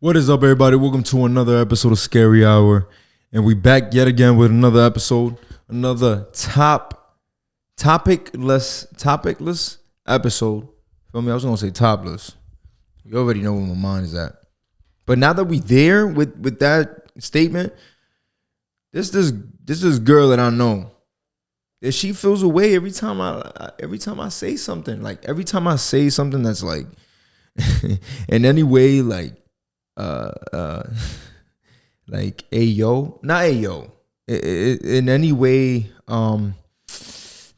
What is up, everybody? Welcome to another episode of Scary Hour. And we back yet again with another episode, another topicless episode. Feel me? I was going to say topless. You already know where my mind is at. But now that we there with that statement, this girl that I know, that she feels away every time I say something. Like every time I say something that's like in any way like like ayo, not ayo, in any way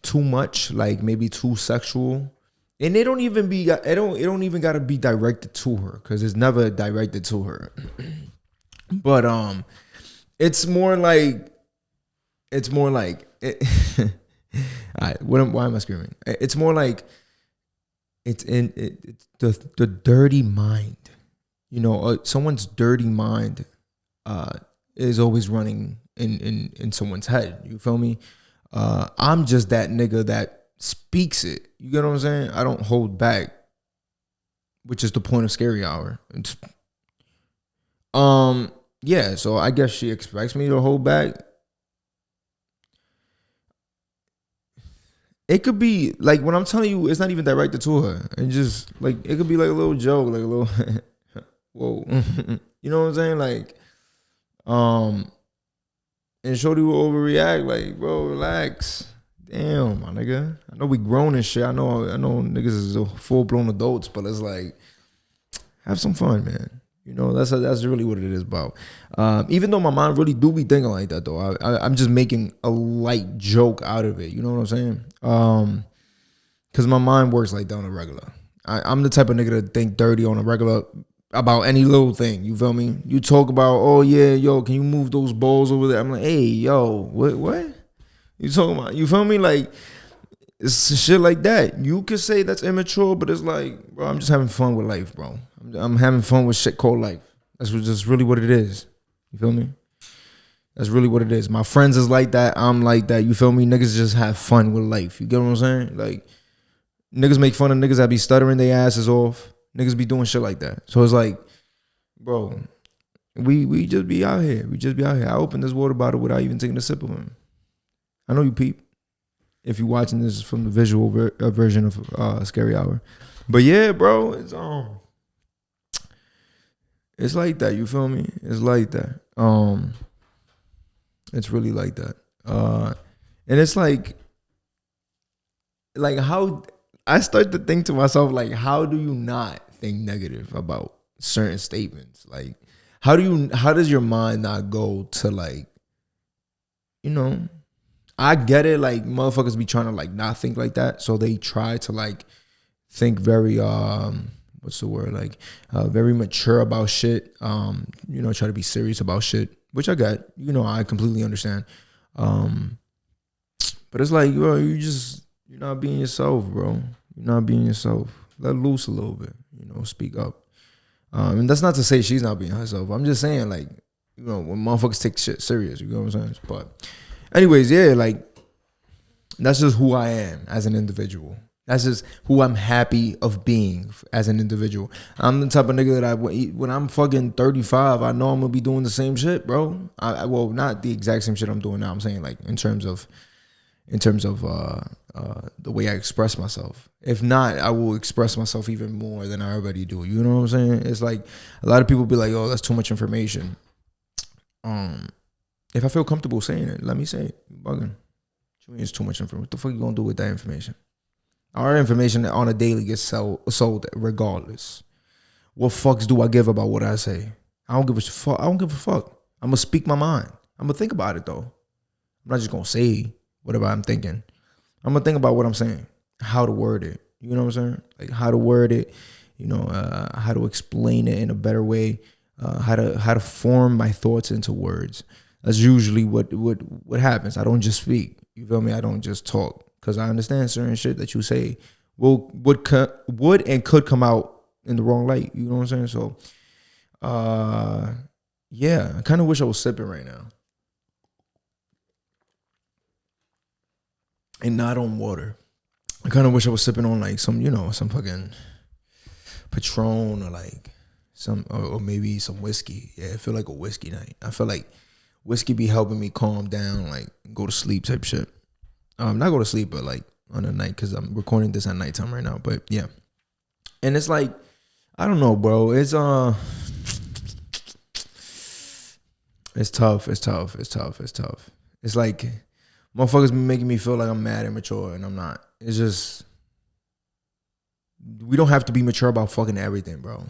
too much, like maybe too sexual, and it don't even gotta be directed to her, because it's never directed to her. But it's more like all right, why am I screaming? It's more like it's the dirty mind. You know, someone's dirty mind is always running in someone's head. You feel me? I'm just that nigga that speaks it. You get what I'm saying? I don't hold back, which is the point of Scary Hour. Yeah, so I guess she expects me to hold back. It could be like, when I'm telling you, it's not even directed to her. And just like, it could be like a little joke, like a little whoa. You know what I'm saying? Like, and shorty will overreact, like, bro, relax. Damn, my nigga. I know we grown and shit. I know niggas is full-blown adults, but it's like, have some fun, man. You know, that's really what it is about. Even though my mind really do be thinking like that, though. I'm just making a light joke out of it. You know what I'm saying? Because my mind works like that on a regular. I'm the type of nigga to think dirty on a regular about any little thing. You feel me? You talk about, oh yeah, yo, can you move those balls over there? I'm like, hey, yo, what? You talking about? You feel me? Like, it's shit like that. You could say that's immature, but it's like, bro, I'm just having fun with life, bro. I'm having fun with shit called life. That's just really what it is. You feel me? That's really what it is. My friends is like that. I'm like that. You feel me? Niggas just have fun with life. You get what I'm saying? Like, niggas make fun of niggas that be stuttering their asses off. Niggas be doing shit like that. So it's like, bro, we just be out here. I opened this water bottle without even taking a sip of it. I know you peep, if you're watching this from the visual version of Scary Hour. But yeah, bro, it's like that. You feel me? It's like that. It's really like that. And it's like how I start to think to myself, like, how do you not think negative about certain statements? Like, how does your mind not go to, like, you know, I get it, like, motherfuckers be trying to, like, not think like that. So they try to, like, think very, what's the word? Like, very mature about shit. You know, try to be serious about shit, which I get. You know, I completely understand. But it's like, bro, you're not being yourself, bro. You're not being yourself. Let loose a little bit, you know, speak up. And that's not to say she's not being herself. I'm just saying, like, you know, when motherfuckers take shit serious, you know what I'm saying? But anyways, yeah, like, that's just who I am as an individual. That's just who I'm happy of being as an individual. I'm the type of nigga that when I'm fucking 35, I know I'm gonna be doing the same shit, bro. Well, not the exact same shit I'm doing now. I'm saying, like, in terms of the way I express myself. If not, I will express myself even more than I already do. You know what I'm saying? It's like, a lot of people be like, oh, that's too much information. If I feel comfortable saying it, let me say it. You bugging. It's too much information. What the fuck you gonna do with that information? Our information on a daily gets sold regardless. What fucks do I give about what I say? I don't give a fuck. I'm gonna speak my mind. I'm gonna think about it, though. I'm not just gonna say whatever I'm thinking. I'm gonna think about what I'm saying, how to word it. You know what I'm saying? Like, how to word it, you know, how to explain it in a better way, how to form my thoughts into words. That's usually what happens. I don't just speak. You feel me? I don't just talk, because I understand certain shit that you say would and could come out in the wrong light. You know what I'm saying? So, yeah, I kind of wish I was sipping right now. And not on water. I kind of wish I was sipping on, like, some, you know, some fucking Patron, or like, or maybe some whiskey. Yeah, I feel like a whiskey night. I feel like whiskey be helping me calm down, like go to sleep type shit. Not go to sleep, but like on a night, because I'm recording this at nighttime right now. But yeah, and it's like, I don't know, bro. It's tough. It's like motherfuckers be making me feel like I'm mad and mature, and I'm not. It's just, we don't have to be mature about fucking everything, bro.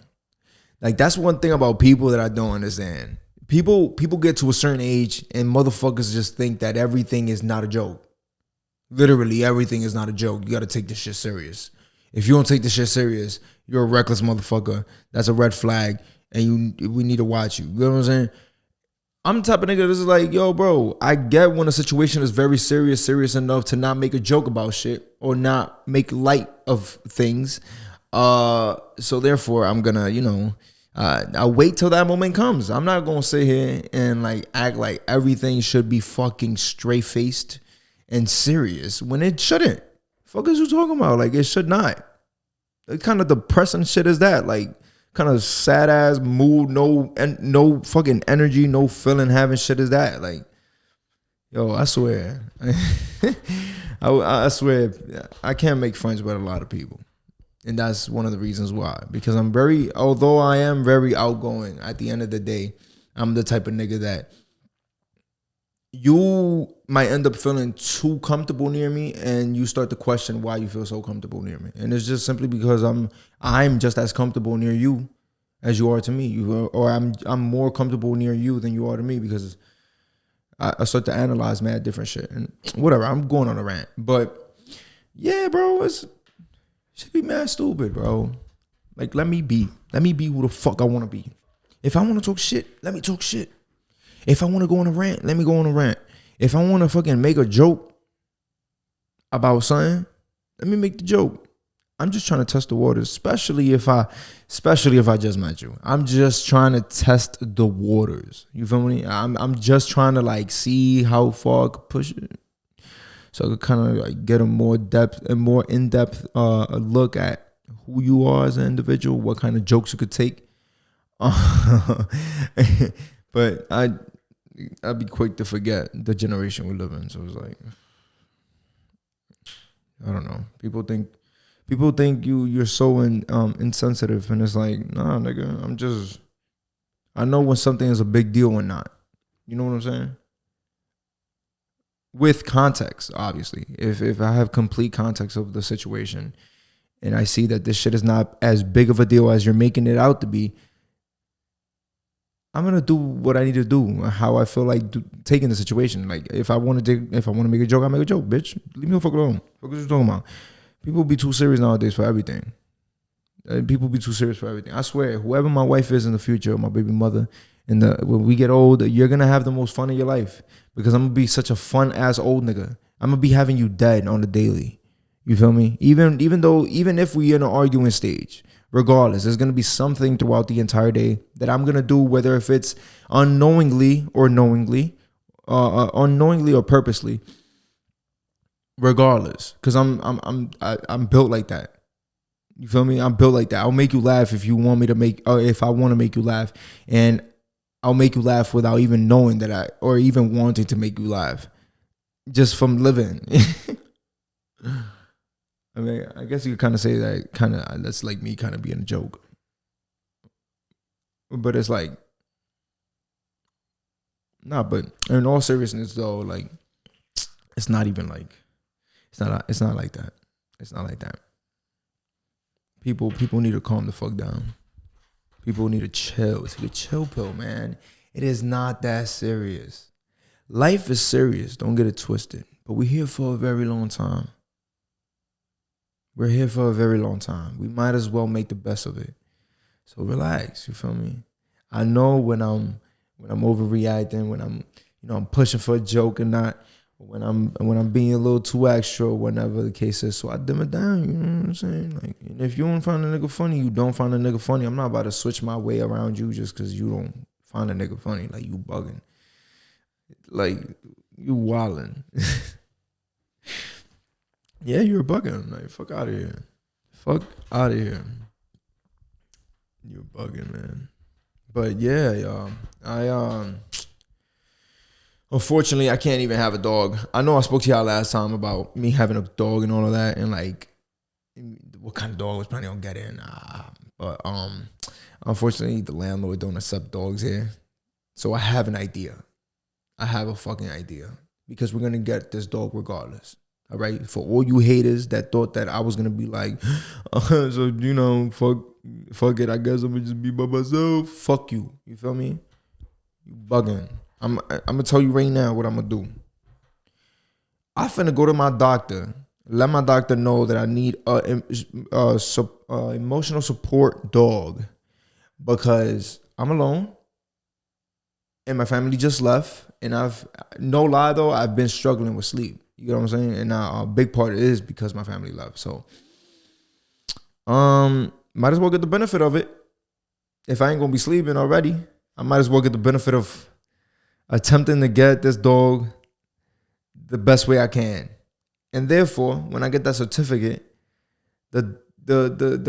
Like, that's one thing about people that I don't understand. People get to a certain age and motherfuckers just think that everything is not a joke. Literally, everything is not a joke. You got to take this shit serious. If you don't take this shit serious, you're a reckless motherfucker. That's a red flag, and we need to watch you. You know what I'm saying? I'm the type of nigga that's like, yo, bro, I get when a situation is very serious enough to not make a joke about shit or not make light of things. So therefore, I'm gonna, I'll wait till that moment comes. I'm not gonna sit here and like act like everything should be fucking straight faced and serious when it shouldn't. Fuck is you talking about? Like, it should not. What kind of depressing shit is that? Like, kind of sad ass mood, no fucking energy, no feeling having shit is that? Like, yo, I swear, I swear, I can't make friends with a lot of people, and that's one of the reasons why. Because although I am very outgoing, at the end of the day, I'm the type of nigga that you might end up feeling too comfortable near me, and you start to question why you feel so comfortable near me. And it's just simply because I'm just as comfortable near you as you are to me. Or I'm more comfortable near you than you are to me, because I start to analyze mad different shit. And whatever, I'm going on a rant. But yeah, bro, it should be mad stupid, bro. Like, let me be who the fuck I want to be. If I want to talk shit, let me talk shit. If I want to go on a rant, let me go on a rant. If I want to fucking make a joke about something, let me make the joke. I'm just trying to test the waters, especially if I just met you. I'm just trying to test the waters. You feel me? I'm just trying to like see how far I could push it, so I could kind of like get a more in-depth look at who you are as an individual, what kind of jokes you could take. But I'd be quick to forget the generation we live in. So it's like, I don't know. People think you're so insensitive, and it's like, nah, nigga. I know when something is a big deal or not. You know what I'm saying? With context, obviously. If I have complete context of the situation, and I see that this shit is not as big of a deal as you're making it out to be, I'm gonna do what I need to do, how I feel like taking the situation. Like, if I want to make a joke, I make a joke, bitch. Leave me the fuck alone. What are you talking about? People be too serious nowadays for everything. People be too serious for everything. I swear, whoever my wife is in the future, my baby mother, when we get old, you're gonna have the most fun of your life, because I'm gonna be such a fun ass old nigga. I'm gonna be having you dead on the daily. You feel me? Even if we in an arguing stage. Regardless, there's going to be something throughout the entire day that I'm going to do, whether if it's unknowingly or knowingly, unknowingly or purposely, regardless, because I'm built like that. You feel me? I'm built like that. I'll make you laugh if you want me to if I want to make you laugh, and I'll make you laugh without even knowing that or even wanting to make you laugh, just from living. I mean, I guess you could kind of say that that's like me kind of being a joke. But it's like, nah, but in all seriousness though, like, it's not even like, it's not like that. It's not like that. People need to calm the fuck down. People need to chill. Take a chill pill, man. It is not that serious. Life is serious. Don't get it twisted. But we're here for a very long time. We're here for a very long time. We might as well make the best of it. So relax, you feel me? I know when I'm overreacting, when I'm pushing for a joke and not, when I'm being a little too extra, or whatever the case is. So I dim it down, you know what I'm saying? Like, if you don't find a nigga funny, you don't find a nigga funny. I'm not about to switch my way around you just because you don't find a nigga funny. Like, you bugging. Like, you wildin'. Yeah, you're bugging. Like, fuck out of here. Fuck out of here. You're bugging, man. But yeah, y'all. Unfortunately, I can't even have a dog. I know I spoke to y'all last time about me having a dog and all of that, and like what kind of dog was planning on getting. But unfortunately, the landlord don't accept dogs here. So I have an idea. I have a fucking idea because we're gonna get this dog regardless. All right, for all you haters that thought that I was gonna be like, so you know, fuck it. I guess I'm gonna just be by myself. Fuck you. You feel me? You bugging. I'm gonna tell you right now what I'm gonna do. I finna go to my doctor. Let my doctor know that I need a emotional support dog because I'm alone and my family just left. And no lie though, I've been struggling with sleep. You know what I'm saying? And a big part is because my family left. So, might as well get the benefit of it. If I ain't gonna be sleeping already, I might as well get the benefit of attempting to get this dog the best way I can. And therefore, when I get that certificate, the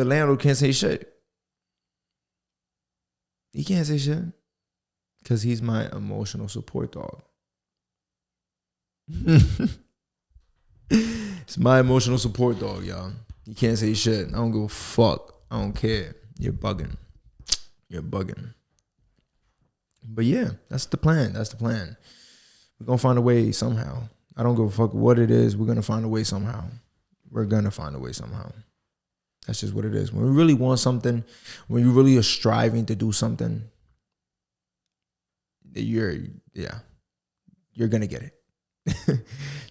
landlord can't say shit. He can't say shit because he's my emotional support dog. It's my emotional support dog, y'all. You can't say shit. I don't give a fuck. I don't care. You're bugging. You're bugging. But yeah, that's the plan. That's the plan. We're going to find a way somehow. I don't give a fuck what it is. We're going to find a way somehow. We're going to find a way somehow. That's just what it is. When we really want something, when you really are striving to do something, you're going to get it.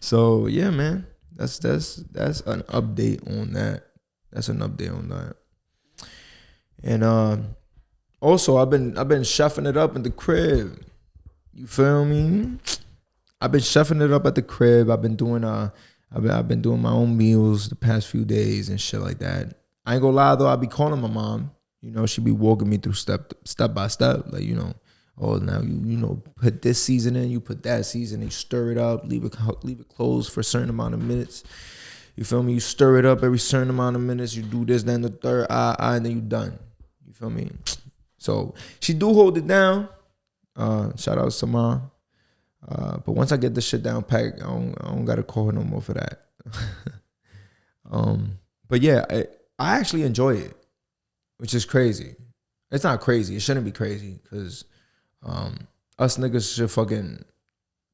So, yeah, man. That's an update on that. That's an update on that. And also, I've been chefing it up in the crib. You feel me? I've been chefing it up at the crib. I've been doing my own meals the past few days and shit like that. I ain't gonna lie though, I be calling my mom. You know, she be walking me through step by step. Like, you know, oh now you know, put this season in, you put that season, you stir it up, leave it closed for a certain amount of minutes. You feel me? You stir it up every certain amount of minutes. You do this, then the third, and then you done. You feel me? So she do hold it down. Shout out to mom. But once I get this shit down packed, I don't gotta call her no more for that. But yeah, I actually enjoy it, which is crazy. It's not crazy. It shouldn't be crazy because us niggas should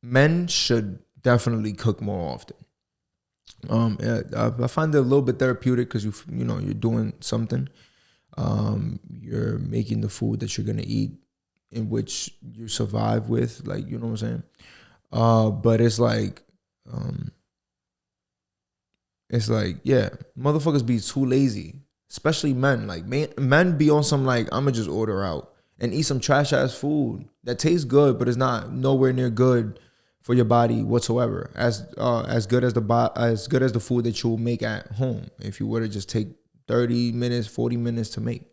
men should definitely cook more often. Yeah, I find it a little bit therapeutic because you know you're doing something. You're making the food that you're gonna eat, in which you survive with, like, you know what I'm saying? But it's like, yeah, motherfuckers be too lazy, especially men. Like, men be on some, like, I'ma just order out and eat some trash ass food that tastes good, but it's not nowhere near good for your body whatsoever. As good as the food that you'll make at home if you were to just take 30 minutes, 40 minutes to make.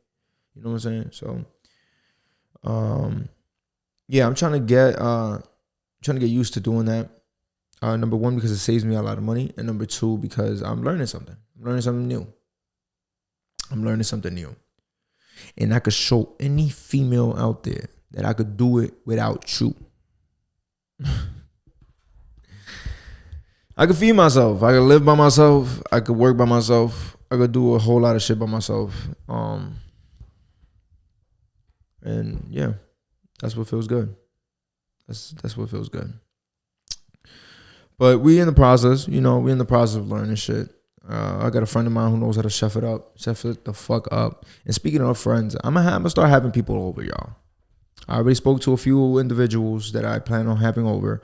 You know what I'm saying? So, yeah, I'm trying to get used to doing that. Number one, because it saves me a lot of money, and number two, because I'm learning something. I'm learning something new, and I could show any female out there that I could do it without you. I could feed myself. I could live by myself. I could work by myself. I could do a whole lot of shit by myself. And yeah, that's what feels good. That's what feels good. But we in the process, you know, of learning shit. I got a friend of mine who knows how to chef it the fuck up. And speaking of friends, I'm gonna start having people over, y'all. I already spoke to a few individuals that I plan on having over.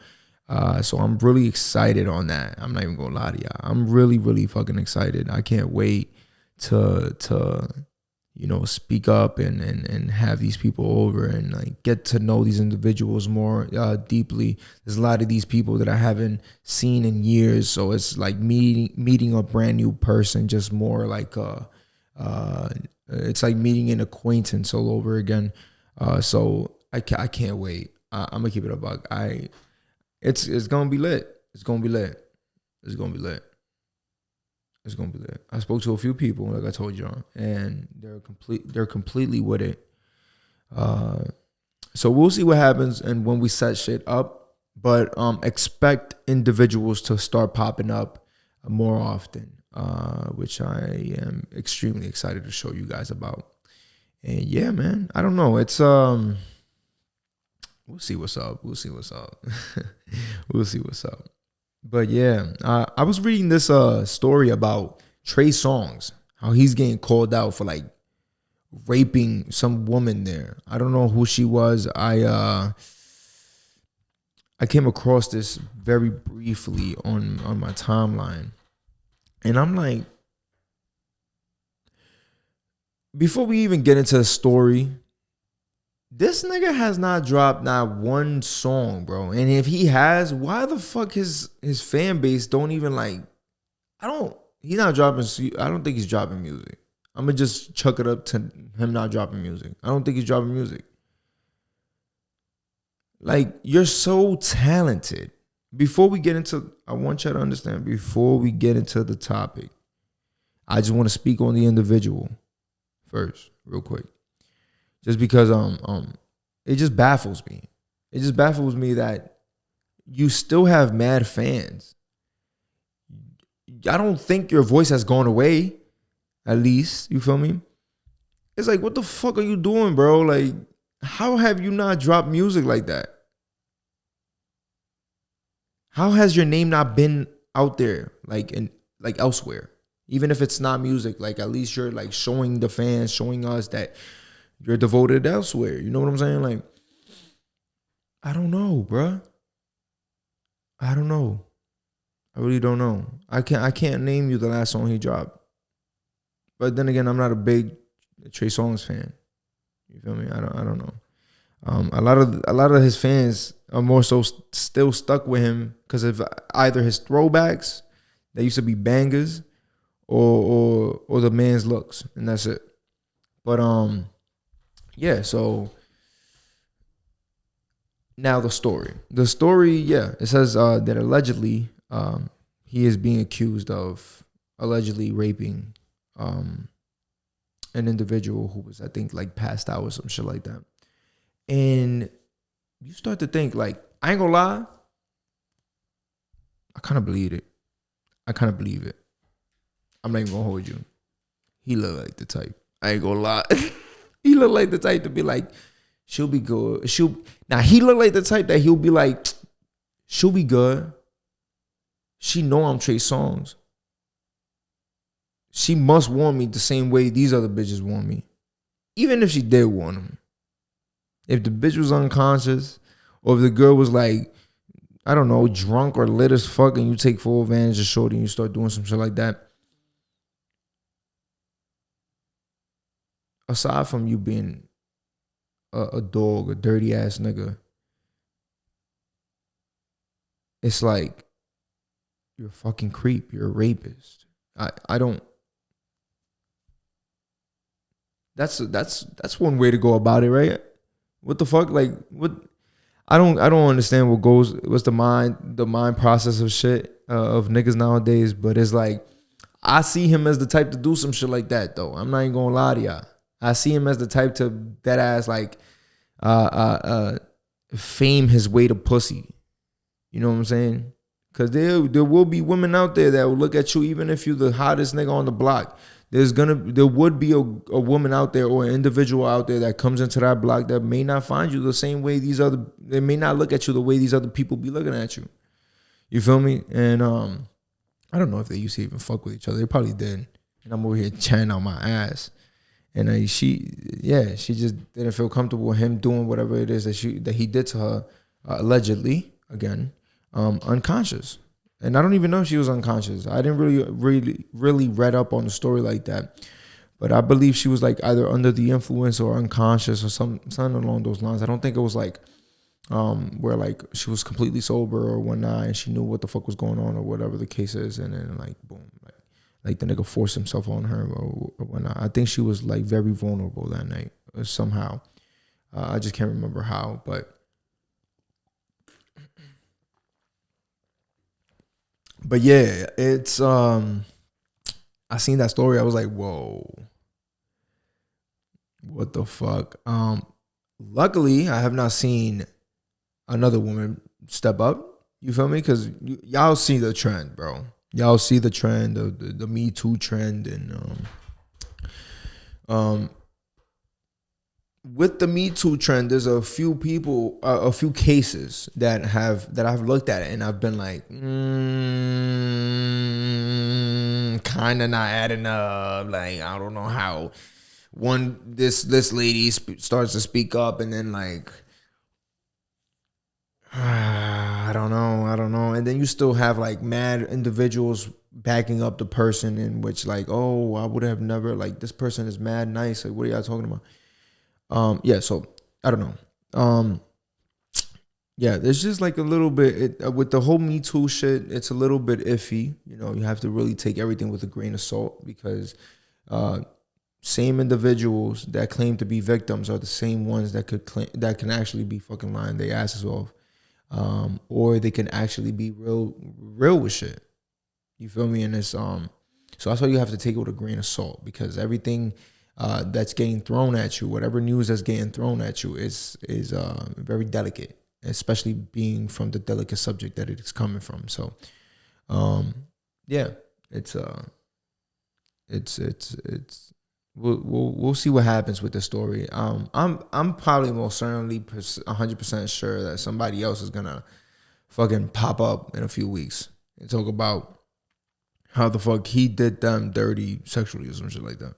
So I'm really excited on that. I'm not even gonna lie to y'all. I'm really, really fucking excited. I can't wait to you know, speak up and have these people over and like get to know these individuals more deeply. There's a lot of these people that I haven't seen in years, so it's like meeting a brand new person, just more like it's like meeting an acquaintance all over again. So I can't wait. I'm gonna keep it a buck. It's gonna be lit. It's gonna be lit. It's gonna be lit. I spoke to a few people, like I told y'all, and they're completely with it. So we'll see what happens and when we set shit up. But expect individuals to start popping up more often, which I am extremely excited to show you guys about. And yeah, man, I don't know. It's we'll see what's up. We'll see what's up. We'll see what's up. But yeah, I was reading this story about Trey Songz, how he's getting called out for like raping some woman there. I don't know who she was. I came across this very briefly on my timeline. And I'm like, before we even get into the story, this nigga has not dropped not one song, bro. And if he has, why the fuck his fan base don't even like, I don't think he's dropping music. I'm going to just chuck it up to him not dropping music. I don't think he's dropping music. Like, you're so talented. Before we get into, I want you to understand, before we get into the topic, I just want to speak on the individual first, real quick. Just because it just baffles me. It just baffles me that you still have mad fans. I don't think your voice has gone away. At least, you feel me? It's like, what the fuck are you doing, bro? Like, how have you not dropped music like that? How has your name not been out there, like elsewhere? Even if it's not music, like at least you're like showing the fans, showing us that you're devoted elsewhere. You know what I'm saying? Like, I don't know, bruh. I don't know. I really don't know. I can't name you the last song he dropped. But then again, I'm not a big Trey Songz fan. You feel me? I don't know. A lot of his fans are more so still stuck with him because of either his throwbacks that used to be bangers, or the man's looks, and that's it. But yeah. So now the story. The story, yeah, it says that allegedly he is being accused of allegedly raping an individual who was, I think, like passed out or some shit like that. And you start to think, like, I ain't gonna lie, I kind of believe it. I'm not even gonna hold you. He look like the type. I ain't gonna lie. He look like the type to be like, she'll be good. Now he look like the type that he'll be like, she'll be good. She know I'm Trey Songz. She must want me the same way these other bitches want me. Even if she did want him. If the bitch was unconscious, or if the girl was like, I don't know, drunk or lit as fuck, and you take full advantage of shorty and you start doing some shit like that. Aside from you being a dog, a dirty ass nigga, it's like, you're a fucking creep. You're a rapist. I don't. That's one way to go about it, right? What the fuck? Like, what? I don't understand what's the mind process of shit of niggas nowadays. But it's like, I see him as the type to do some shit like that though. I'm not even gonna lie to y'all. I see him as the type to that ass like fame his way to pussy. You know what I'm saying? Cause there will be women out there that will look at you even if you're the hottest nigga on the block. There would be a woman out there or an individual out there that comes into that block that may not find you the same way they may not look at you the way these other people be looking at you. You feel me? And I don't know if they used to even fuck with each other. They probably did. And I'm over here chatting on my ass. And she just didn't feel comfortable with him doing whatever it is that he did to her, allegedly, again, unconscious. And I don't even know if she was unconscious. I didn't really read up on the story like that. But I believe she was like either under the influence or unconscious or something along those lines. I don't think it was like where like she was completely sober or whatnot and she knew what the fuck was going on or whatever the case is. And then like, boom, like the nigga forced himself on her or whatnot. I think she was like very vulnerable that night somehow. I just can't remember how, but yeah, it's I seen that story. I was like, whoa, what the fuck? Luckily, I have not seen another woman step up. You feel me? Because y'all see the trend, bro. Y'all see the trend, the Me Too trend, and with the Me Too trend, there's a few people, a few cases that I've looked at it and I've been like, kind of not adding up. Like, I don't know how this lady starts to speak up and then like, I don't know. And then you still have like mad individuals backing up the person in which like, oh, I would have never, like, this person is mad nice. Like, what are y'all talking about? Yeah, so I don't know. Yeah, there's just like a little bit with the whole Me Too shit. It's a little bit iffy. You know, you have to really take everything with a grain of salt because same individuals that claim to be victims are the same ones that can actually be fucking lying their asses off, or they can actually be real with shit. You feel me? And it's so that's why you have to take it with a grain of salt because everything that's getting thrown at you, whatever news that's getting thrown at you, is very delicate, especially being from the delicate subject that it is coming from. So, yeah, it's we'll see what happens with the story. I'm probably most certainly 100% sure that somebody else is gonna fucking pop up in a few weeks and talk about how the fuck he did them dirty sexually or some shit like that.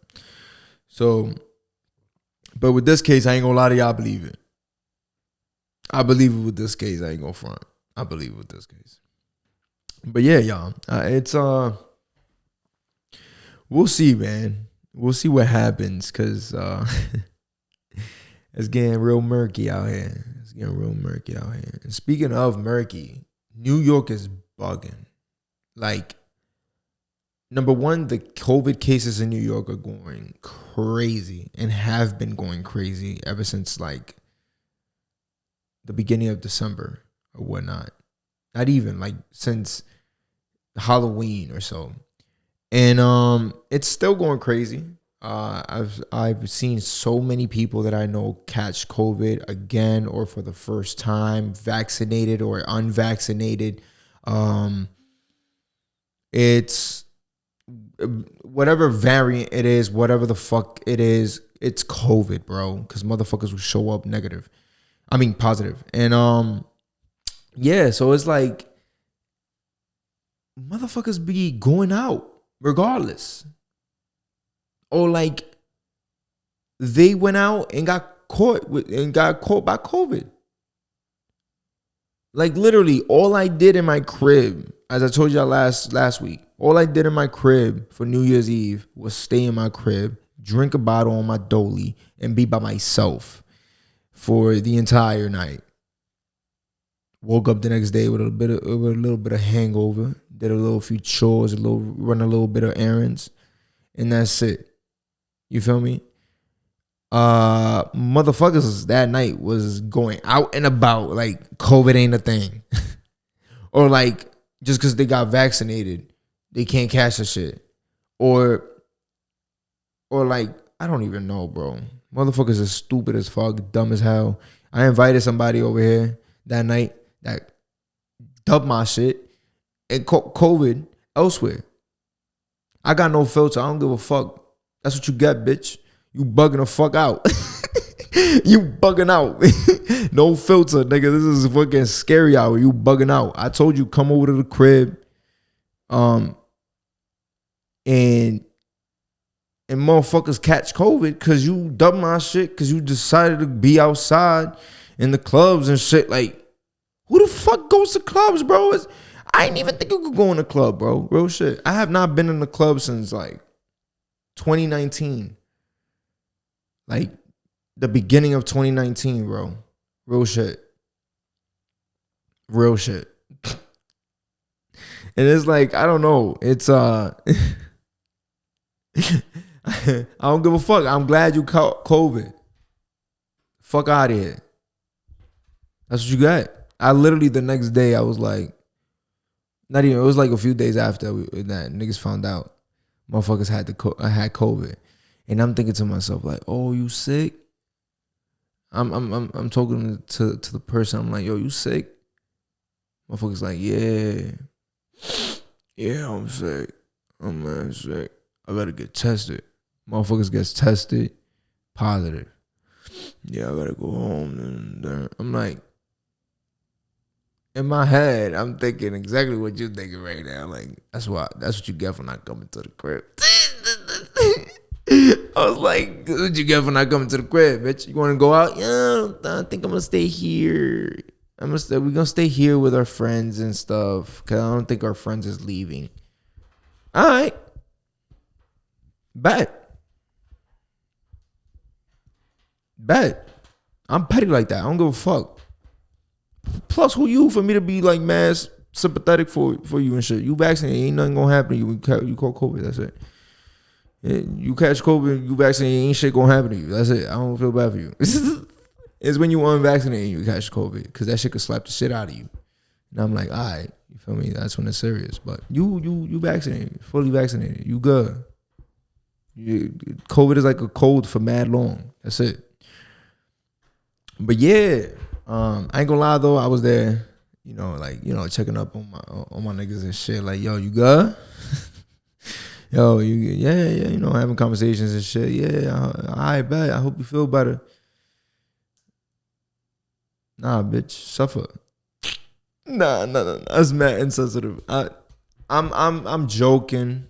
So, but with this case, I ain't gonna lie to y'all, I believe it. I believe it with this case. I ain't gonna front. I believe it with this case. But yeah, y'all, it's we'll see, man. We'll see what happens, cause it's getting real murky out here. And speaking of murky, New York is bugging. Like, number one, the COVID cases in New York are going crazy and have been going crazy ever since like the beginning of December or whatnot. Not even like since Halloween or so. And it's still going crazy. I've seen so many people that I know catch COVID again or for the first time, vaccinated or unvaccinated. It's whatever variant it is, whatever the fuck it is, it's COVID, bro. Because motherfuckers will show up positive. And yeah, so it's like motherfuckers be going out regardless. Or like they went out and got caught by COVID. Like literally all I did in my crib, as I told y'all last week, all I did in my crib for New Year's Eve was stay in my crib, drink a bottle on my dolly, and be by myself for the entire night. Woke up the next day with a little bit of hangover, did a few chores, run a little bit of errands, and that's it. You feel me? Motherfuckers that night was going out and about like COVID ain't a thing. Or like just because they got vaccinated, they can't catch the shit. Or like, I don't even know, bro. Motherfuckers are stupid as fuck, dumb as hell. I invited somebody over here that night that dubbed my shit and caught COVID elsewhere. I got no filter. I don't give a fuck. That's what you get, bitch. You bugging the fuck out. You bugging out. No filter, nigga. This is fucking scary hour. You bugging out. I told you come over to the crib. And motherfuckers catch COVID because you dubbed my shit because you decided to be outside in the clubs and shit. Like, who the fuck goes to clubs, bro? I didn't even think you could go in the club, bro. Real shit. I have not been in the club since like 2019. Like the beginning of 2019, bro. Real shit. And it's like, I don't know. It's I don't give a fuck. I'm glad you caught COVID. Fuck out of here. That's what you got. I literally the next day I was like, not even, it was like a few days after that niggas found out. motherfuckers had had COVID, and I'm thinking to myself like, oh, you sick? I'm talking to the person. I'm like, yo, you sick? Motherfuckers like, yeah, I'm sick. I'm man sick. I gotta get tested. Motherfuckers gets tested, positive. Yeah, I gotta go home. And I'm like, in my head, I'm thinking exactly what you're thinking right now. Like, that's what you get for not coming to the crib. I was like, that's what you get for not coming to the crib, bitch. You wanna go out? Yeah, I think I'm gonna stay here. We're gonna stay here with our friends and stuff. Cause I don't think our friends is leaving. Alright. Bet. I'm petty like that. I don't give a fuck. Plus, who you for me to be like mad sympathetic for you and shit? You vaccinated, ain't nothing gonna happen to you. You caught COVID, that's it. You catch COVID, you vaccinated, ain't shit gonna happen to you. That's it. I don't feel bad for you. It's when you unvaccinated and you catch COVID, because that shit could slap the shit out of you. And I'm like, all right, you feel me? That's when it's serious. But you vaccinated, fully vaccinated, you good. COVID is like a cold for mad long. That's it. But yeah, I ain't gonna lie though, I was there, checking up on my niggas and shit. Like, yo, you good? Yo, having conversations and shit. Yeah, I bet. I hope you feel better. Nah, bitch, suffer. Nah. That's mad insensitive. I'm joking,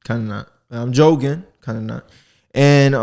kind of not. I'm joking, kind of not. And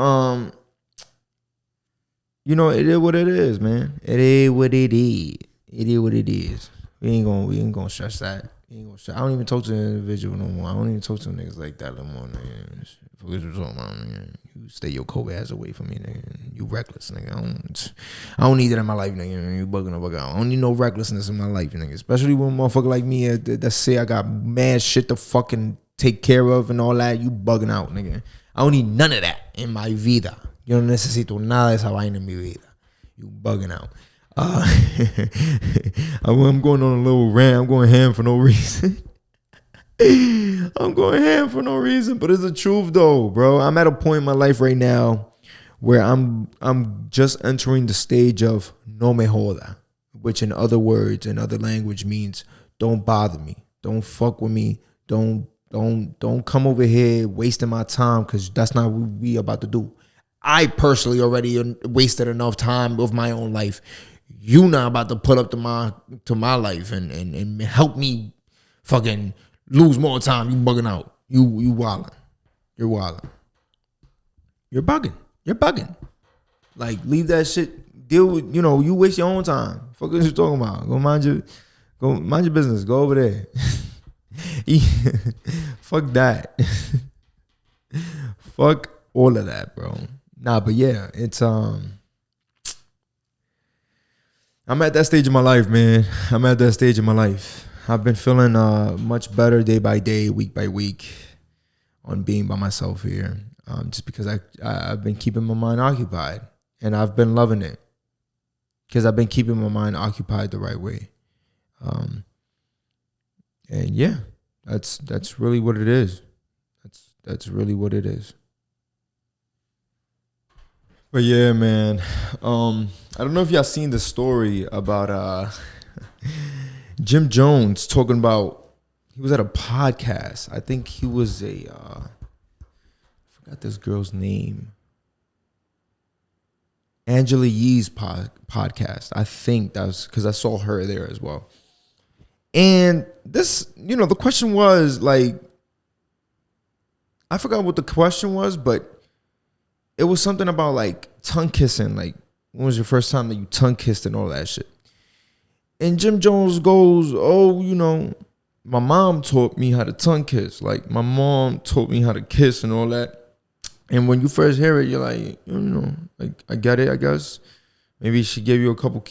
it is what it is, man. It is what it is. It is what it is. We ain't gonna stress that. I don't even talk to an individual no more. I don't even talk to niggas like that no more, nigga. Fuck what you talking about, nigga? You stay your COVID ass away from me, nigga. You reckless, nigga. I don't need that in my life, nigga. You bugging the fuck out. I don't need no recklessness in my life, nigga. Especially when a motherfucker like me that say I got mad shit to fucking take care of and all that. You bugging out, nigga. I don't need none of that in my vida. Yo no necesito nada de esa vaina en mi vida. You bugging out. I'm going on a little rant. I'm going ham for no reason. But it's the truth though, bro. I'm at a point in my life right now where I'm just entering the stage of no me joda, which in other words, in other language means don't bother me, don't fuck with me, don't come over here wasting my time, because that's not what we about to do. I personally already wasted enough time of my own life. You not about to put up to my life and help me fucking lose more time. You bugging out. You wildin'. You're wildin'. You're bugging. Like, leave that shit. Deal with, you waste your own time. Fuck what you talking about. Go mind your business. Go over there. Fuck that. Fuck all of that, bro. Nah, but yeah, it's I'm at that stage of my life, man. I've been feeling much better day by day, week by week, on being by myself here. Just because I've been keeping my mind occupied, and I've been loving it, because I've been keeping my mind occupied the right way. And yeah, that's really what it is. That's really what it is. But yeah, man. I don't know if y'all seen the story about Jim Jones talking about, he was at a podcast. I think he was I forgot this girl's name. Angela Yee's podcast. I think that was because I saw her there as well. And this, the question was like, I forgot what the question was, but it was something about like tongue kissing. Like, when was your first time that you tongue kissed and all that shit? And Jim Jones goes, oh, my mom taught me how to tongue kiss. Like, my mom taught me how to kiss and all that. And when you first hear it, you're like, like, I get it, I guess. Maybe she gave you a couple,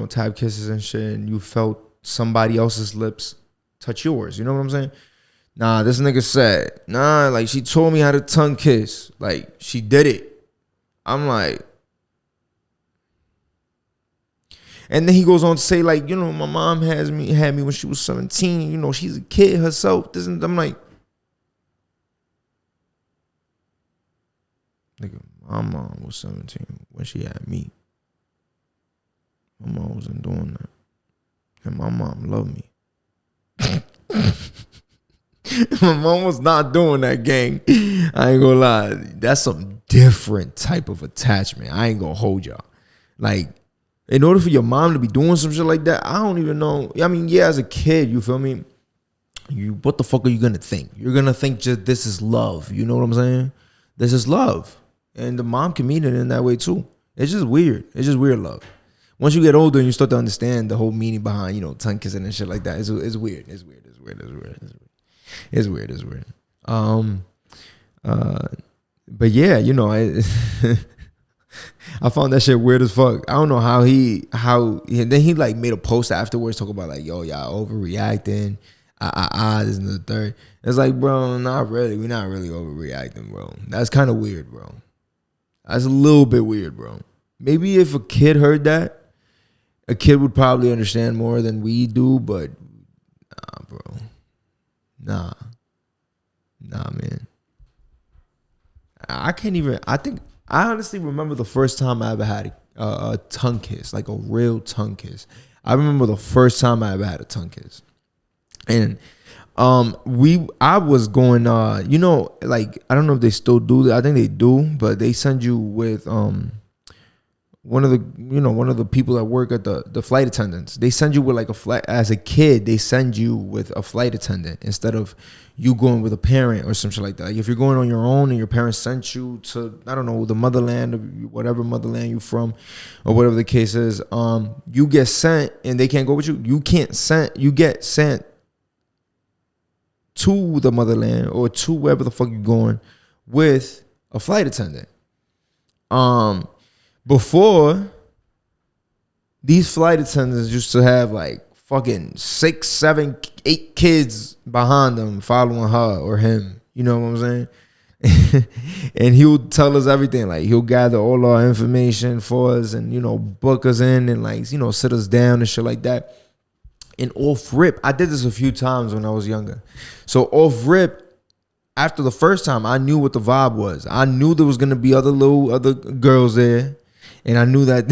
tab kisses and shit, and you felt somebody else's lips touch yours. You know what I'm saying? Nah, this nigga said, like, she told me how to tongue kiss. Like, she did it. I'm like, and then he goes on to say, like, my mom had me when she was 17. She's a kid herself. I'm like, My mom was 17 when she had me. My mom wasn't doing that. And my mom loved me. My mom was not doing that, gang. I ain't gonna lie. That's some different type of attachment. I ain't gonna hold y'all. Like, in order for your mom to be doing some shit like that, I don't even know. I mean, yeah, as a kid, you feel me? What the fuck are you gonna think? You're gonna think just this is love. You know what I'm saying? This is love. And the mom can mean it in that way too. It's just weird. It's just weird love. Once you get older and you start to understand the whole meaning behind, tongue kissing and shit like that, it's weird. It's weird. It's weird. It's weird. It's weird. It's weird. But yeah, I found that shit weird as fuck. I don't know how and then he like made a post afterwards talking about like, yo, y'all overreacting. This and the third. It's like, bro, not really. We're not really overreacting, bro. That's kind of weird, bro. That's a little bit weird, bro. Maybe if a kid heard that, a kid would probably understand more than we do, but nah, bro. Nah, man. I honestly remember the first time I ever had a tongue kiss, like a real tongue kiss. I remember the first time I ever had a tongue kiss. And I was going, like, I don't know if they still do that. I think they do, but they send you with one of the people that work at the flight attendants. They send you with like a flight. As a kid, they send you with a flight attendant instead of you going with a parent or some shit like that. Like if you're going on your own and your parents sent you to, I don't know, the motherland of whatever motherland you're from, or whatever the case is, you get sent and they can't go with you. You get sent to the motherland or to wherever the fuck you're going with a flight attendant. Before, these flight attendants used to have like fucking 6, 7, 8 kids behind them following her or him. You know what I'm saying? And he would tell us everything. Like he'll gather all our information for us and, book us in and like, sit us down and shit like that. And off rip, I did this a few times when I was younger. So off rip, after the first time, I knew what the vibe was. I knew there was gonna be other girls there. And I knew that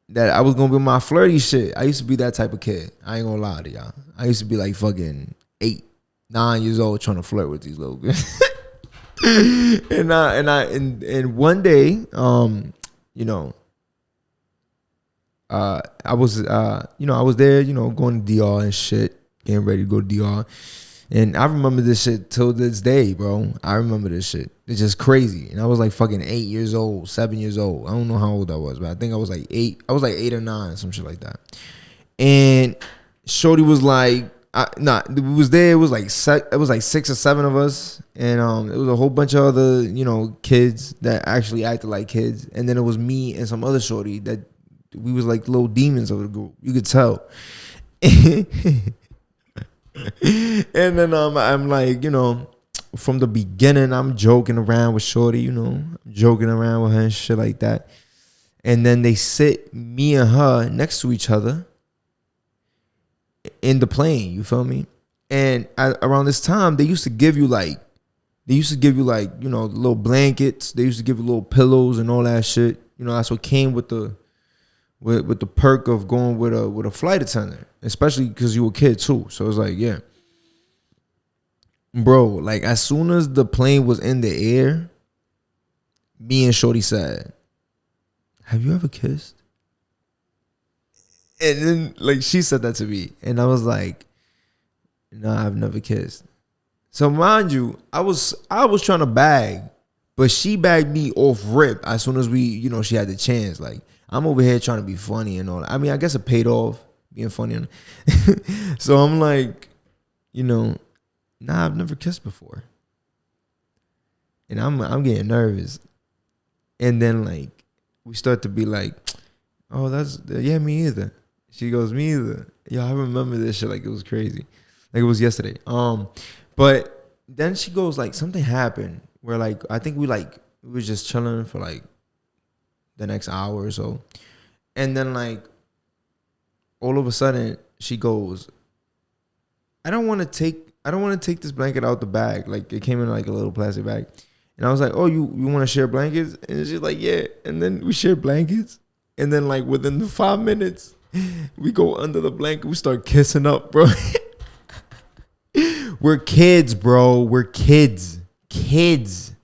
that I was gonna be my flirty shit. I used to be that type of kid. I ain't gonna lie to y'all. I used to be like fucking 8, 9 years old trying to flirt with these little girls. and one day, I was there, going to DR and shit, getting ready to go to DR. And I remember this shit till this day, bro. I remember this shit. It's just crazy. And I was like fucking 8 years old, 7 years old. I don't know how old I was, but I think I was like 8. I was like 8 or 9, some shit like that. And shorty was like, it was there. It was like 6 or 7 of us. And it was a whole bunch of other, kids that actually acted like kids. And then it was me and some other shorty that we was like little demons of the group. You could tell. And then I'm like, from the beginning, I'm joking around with shorty, I'm joking around with her and shit like that. And then they sit me and her next to each other in the plane, you feel me? And around this time, they used to give you like, little blankets. They used to give you little pillows and all that shit. That's what came with the perk of going with a flight attendant, especially because you were a kid too. So it's like, yeah, bro. Like as soon as the plane was in the air, me and shorty said, "Have you ever kissed?" And then like she said that to me, and I was like, "No, I've never kissed." So mind you, I was trying to bag, but she bagged me off rip as soon as she had the chance. Like I'm over here trying to be funny and all that. I mean, I guess it paid off being funny. So I'm like, nah, I've never kissed before. And I'm getting nervous. And then like we start to be like, oh, me either. She goes, me either. Yo, I remember this shit like it was crazy. Like it was yesterday. But then she goes like something happened where like I think we was just chilling for like the next hour or so. And then like all of a sudden she goes, I don't want to take this blanket out the bag. Like it came in like a little plastic bag. And I was like, oh, you want to share blankets? And she's like, yeah. And then we shared blankets. And then like within the 5 minutes, we go under the blanket. We start kissing up, bro. We're kids, bro. We're kids. Kids.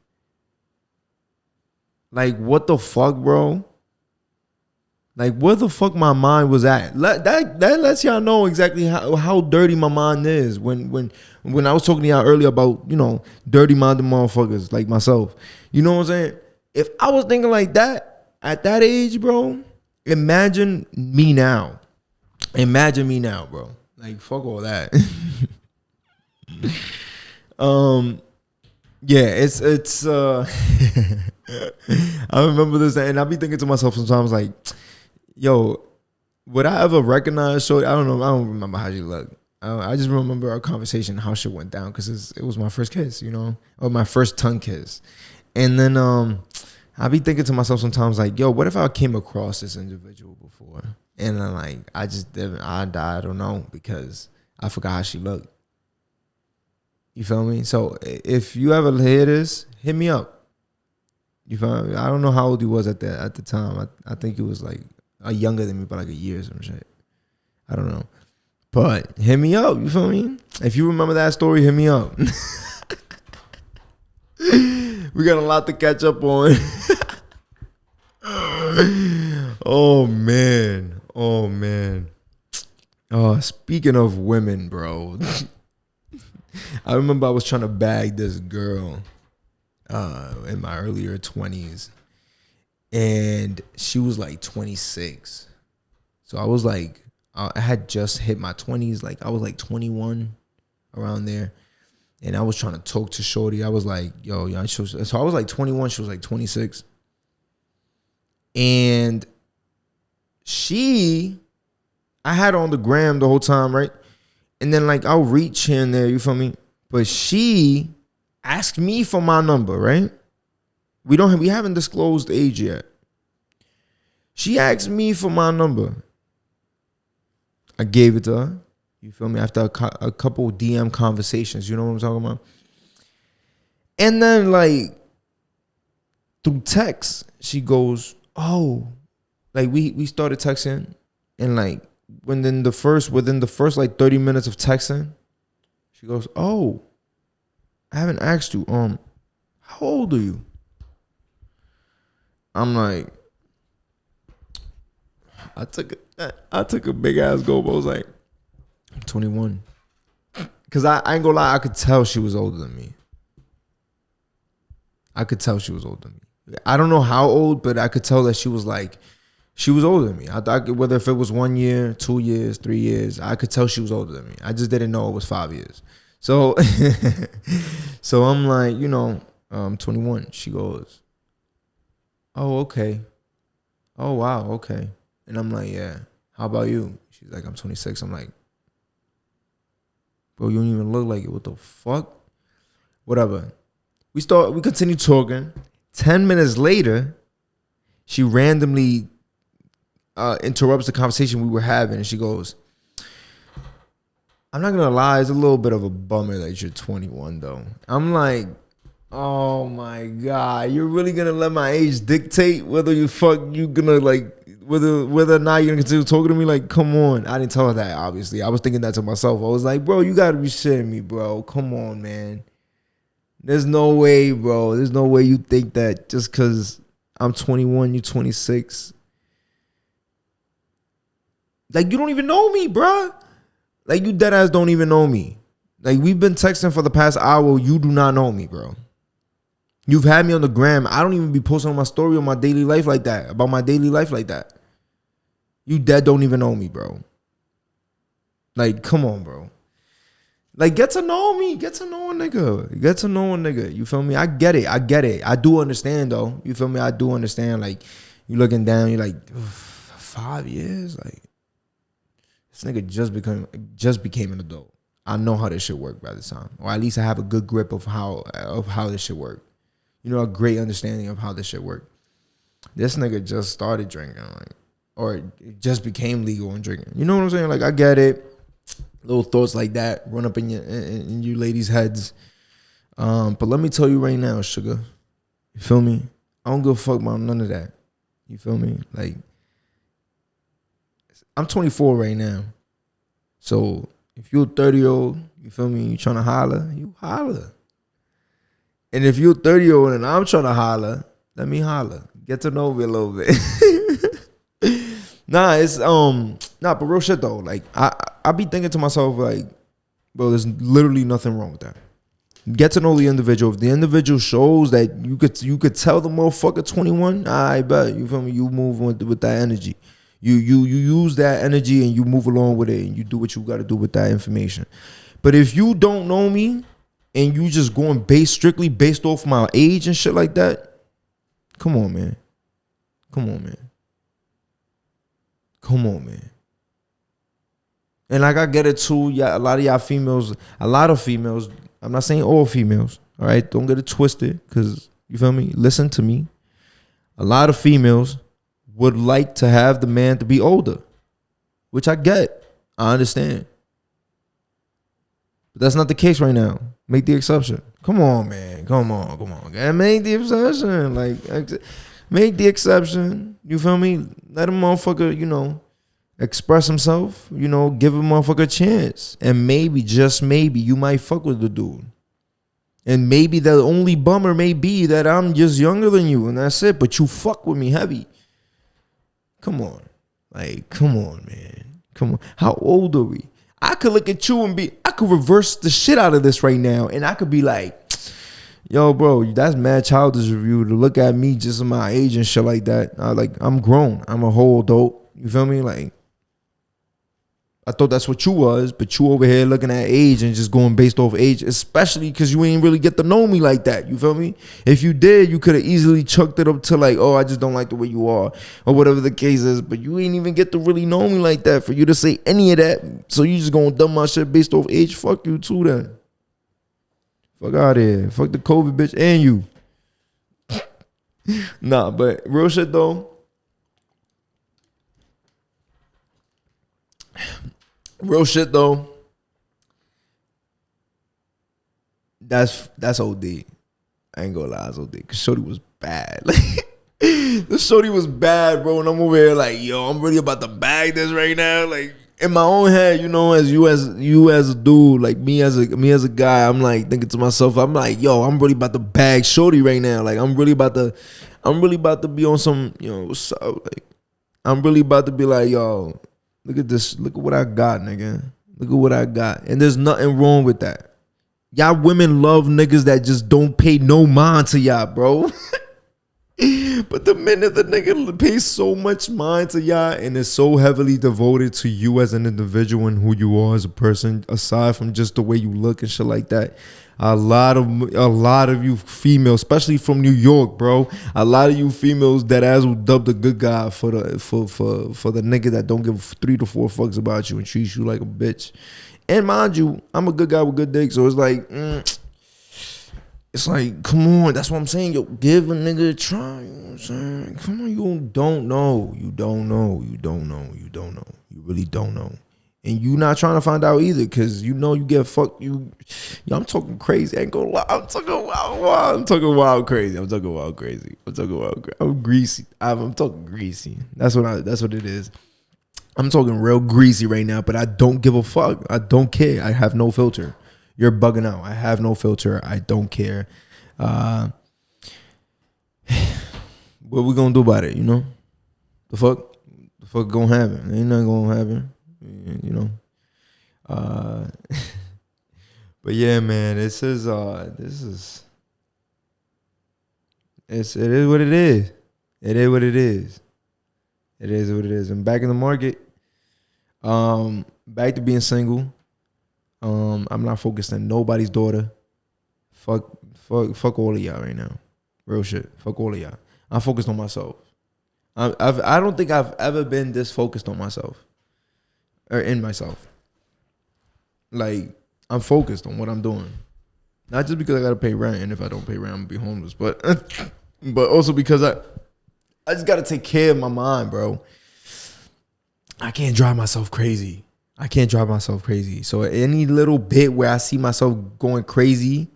Like, what the fuck, bro? Like, where the fuck my mind was at? That lets y'all know exactly how dirty my mind is. When I was talking to y'all earlier about, you know, dirty minded motherfuckers like myself. You know what I'm saying? If I was thinking like that at that age, bro, imagine me now. Imagine me now, bro. Like, fuck all that. Yeah, it's I remember this, and I be thinking to myself sometimes like, yo, would I ever recognize Shorty? I don't know. I don't remember how she looked. I just remember our conversation, how shit went down, because it was my first kiss, you know, or my first tongue kiss. And then I be thinking to myself sometimes like, yo, what if I came across this individual before? And then like, I don't know, because I forgot how she looked. You feel me? So if you ever hear this, hit me up. You feel me? I don't know how old he was at the time. I think he was like younger than me by like a year or some shit. I don't know. But hit me up. You feel me? If you remember that story, hit me up. We got a lot to catch up on. Oh man. Oh, speaking of women, bro. I remember I was trying to bag this girl in my earlier 20s, and she was like 26. So I was like, I had just hit my 20s. Like I was like 21 around there, and I was trying to talk to Shorty. I was like, yo, so I was like 21. She was like 26, and I had her on the gram the whole time, right? And then like I'll reach here and there, you feel me? But she asked me for my number, right? We haven't disclosed age yet. She asked me for my number. I gave it to her. You feel me? After a couple DM conversations, you know what I'm talking about? And then like through text, she goes, oh, like we started texting, and like within the first like 30 minutes of texting, she goes, oh, I haven't asked you, how old are you? I'm like, I took a big ass go, but I was like, I'm 21. Cause I ain't gonna lie, I could tell she was older than me. I don't know how old, but I could tell that she was older than me. I thought whether if it was 1 year, 2 years, 3 years, I could tell she was older than me. I just didn't know it was 5 years. So, so I'm like, you know, I'm 21. She goes, oh, okay. Oh, wow, okay. And I'm like, yeah. How about you? She's like, I'm 26. I'm like, bro, you don't even look like it. What the fuck? Whatever. We continue talking. 10 minutes later, she randomly interrupts the conversation we were having, and she goes, I'm not gonna lie, it's a little bit of a bummer that you're 21 though. I'm like, oh my God, you're really gonna let my age dictate whether you gonna like whether or not you're gonna continue talking to me? Like, come on. I didn't tell her that, obviously. I was thinking that to myself. I was like, bro, you gotta be shitting me, bro. Come on, man. There's no way, bro. There's no way you think that just because I'm 21, you're 26. Like, you don't even know me, bro. Like, you dead ass don't even know me. Like, we've been texting for the past hour. You do not know me, bro. You've had me on the gram. I don't even be posting on my story on my daily life like that. About my daily life like that. You dead don't even know me, bro. Like, come on, bro. Like, get to know me. Get to know a nigga. Get to know a nigga. You feel me? I get it. I do understand, though. You feel me? I do understand. Like, you looking down, you're like, 5 years? Like, this nigga just became an adult. I know how this shit work by this time. Or at least I have a good grip of how this shit work. You know, a great understanding of how this shit work. This nigga just started drinking, like, or it just became legal and drinking. You know what I'm saying? Like, I get it. Little thoughts like that run up in you ladies' heads. But let me tell you right now, sugar. You feel me? I don't give a fuck about none of that. You feel me? Like, I'm 24 right now. So if you're a 30-year-old, you feel me, you trying to holler, you holler. And if you're a 30-year-old and I'm trying to holler, let me holler. Get to know me a little bit. But real shit though. Like I be thinking to myself, like, bro, there's literally nothing wrong with that. Get to know the individual. If the individual shows that you could tell the motherfucker 21, I bet. You feel me? You move with that energy. You use that energy and you move along with it and you do what you gotta do with that information. But if you don't know me and you just going strictly based off my age and shit like that, come on, man. Come on, man. And like I get it too, yeah, a lot of females, I'm not saying all females, all right? Don't get it twisted, because, you feel me? Listen to me. A lot of females would like to have the man to be older, which I get. I understand. But that's not the case right now. Make the exception. Come on, man. Come on. Gotta make the exception. Like, make the exception. You feel me? Let a motherfucker, express himself, give a motherfucker a chance. And maybe, just maybe, you might fuck with the dude. And maybe the only bummer may be that I'm just younger than you and that's it. But you fuck with me heavy. Come on. Like, come on, man. Come on. How old are we? I could look at you and I could reverse the shit out of this right now. And I could be like, yo, bro, that's mad childish of you to look at me just in my age and shit like that. I'm grown. I'm a whole adult. You feel me? Like, I thought that's what you was, but you over here looking at age and just going based off age, especially because you ain't really get to know me like that. You feel me? If you did, you could have easily chucked it up to like, oh, I just don't like the way you are, or whatever the case is. But you ain't even get to really know me like that for you to say any of that. So you just gonna dumb my shit based off age? Fuck you too then. Fuck out of here. Fuck the COVID bitch and you. Nah, but real shit though. That's OD. I ain't gonna lie, it's OD. Cause Shorty was bad. Like, the Shorty was bad, bro. And I'm over here like, yo, I'm really about to bag this right now. Like, in my own head, as you as a dude, like me as a guy, I'm like thinking to myself, I'm like, yo, I'm really about to bag Shorty right now. Like, I'm really about to be on some, what's up? Like, I'm really about to be like, yo, look at this. Look at what I got, nigga. Look at what I got. And there's nothing wrong with that. Y'all women love niggas that just don't pay no mind to y'all, bro. But the minute the nigga pays so much mind to y'all and is so heavily devoted to you as an individual and who you are as a person, aside from just the way you look and shit like that, a lot of you females, especially from New York, bro, a lot of you females that as will dub the good guy for the nigga that don't give 3 to 4 fucks about you and treats you like a bitch. And mind you, I'm a good guy with good dick, so it's like, come on, that's what I'm saying. Yo, give a nigga a try. You know what I'm saying? Come on, you don't know. You really don't know. And you not trying to find out either, because you get fucked. Yo, I'm talking crazy. I ain't gonna lie. I'm talking wild. I'm talking wild crazy. I'm greasy. I'm talking greasy. That's what it is. I'm talking real greasy right now, but I don't give a fuck. I don't care. I have no filter. You're bugging out. I have no filter. I don't care. What we gonna do about it, The fuck gonna happen? Ain't nothing gonna happen, But yeah, man, it is what it is. It is what it is. It is what it is. I'm back in the market. Back to being single. I'm not focused on nobody's daughter. Fuck all of y'all right now. Real shit. Fuck all of y'all. I'm focused on myself. I don't think I've ever been this focused on myself. Or in myself. Like, I'm focused on what I'm doing. Not just because I gotta pay rent, and if I don't pay rent, I'm gonna be homeless. But also because I just gotta take care of my mind, bro. I can't drive myself crazy. So any little bit where I see myself going crazy,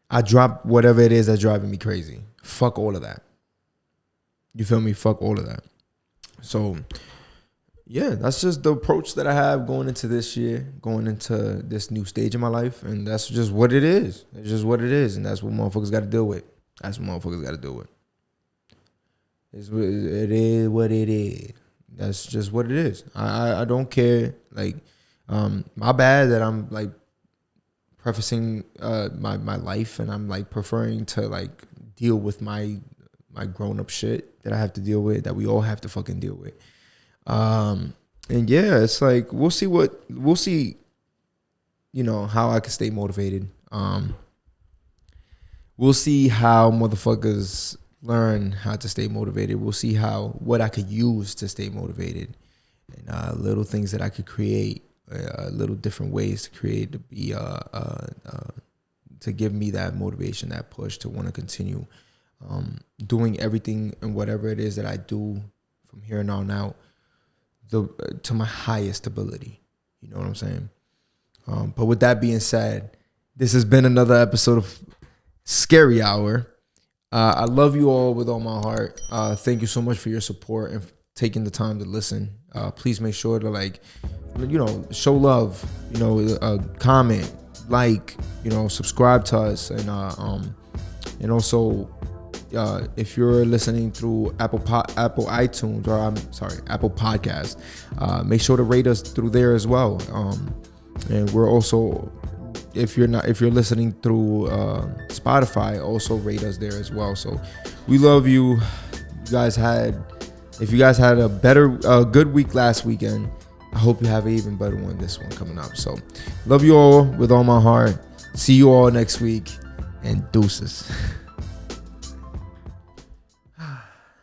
I drop whatever it is that's driving me crazy. Fuck all of that. You feel me? Fuck all of that. So, yeah, that's just the approach that I have going into this year, going into this new stage in my life. And that's just what it is. It's just what it is. And that's what motherfuckers got to deal with. It is what it is. That's just what it is. I don't care. Like, my bad that I'm like prefacing my life, and I'm like preferring to like deal with my grown up shit that I have to deal with, that we all have to fucking deal with. And yeah, it's like we'll see, you know, how I can stay motivated. We'll see how motherfuckers learn how to stay motivated. We'll see what I could use to stay motivated, and little things that I could create, little different ways to create to be to give me that motivation, that push to want to continue doing everything and whatever it is that I do from here on out to my highest ability. You know what I'm saying? But with that being said, this has been another episode of Scary Hour. I love you all with all my heart. Thank you so much for your support and taking the time to listen. Please make sure to, like, you know, show love, you know, comment, like, you know, subscribe to us, and also if you're listening through Apple iTunes, or Apple Podcast, make sure to rate us through there as well. And we're also, if you're listening through Spotify, also rate us there as well. So we love you. If you guys had a good week last weekend, I hope you have an even better one this one coming up. So love you all with all my heart. See you all next week, and deuces.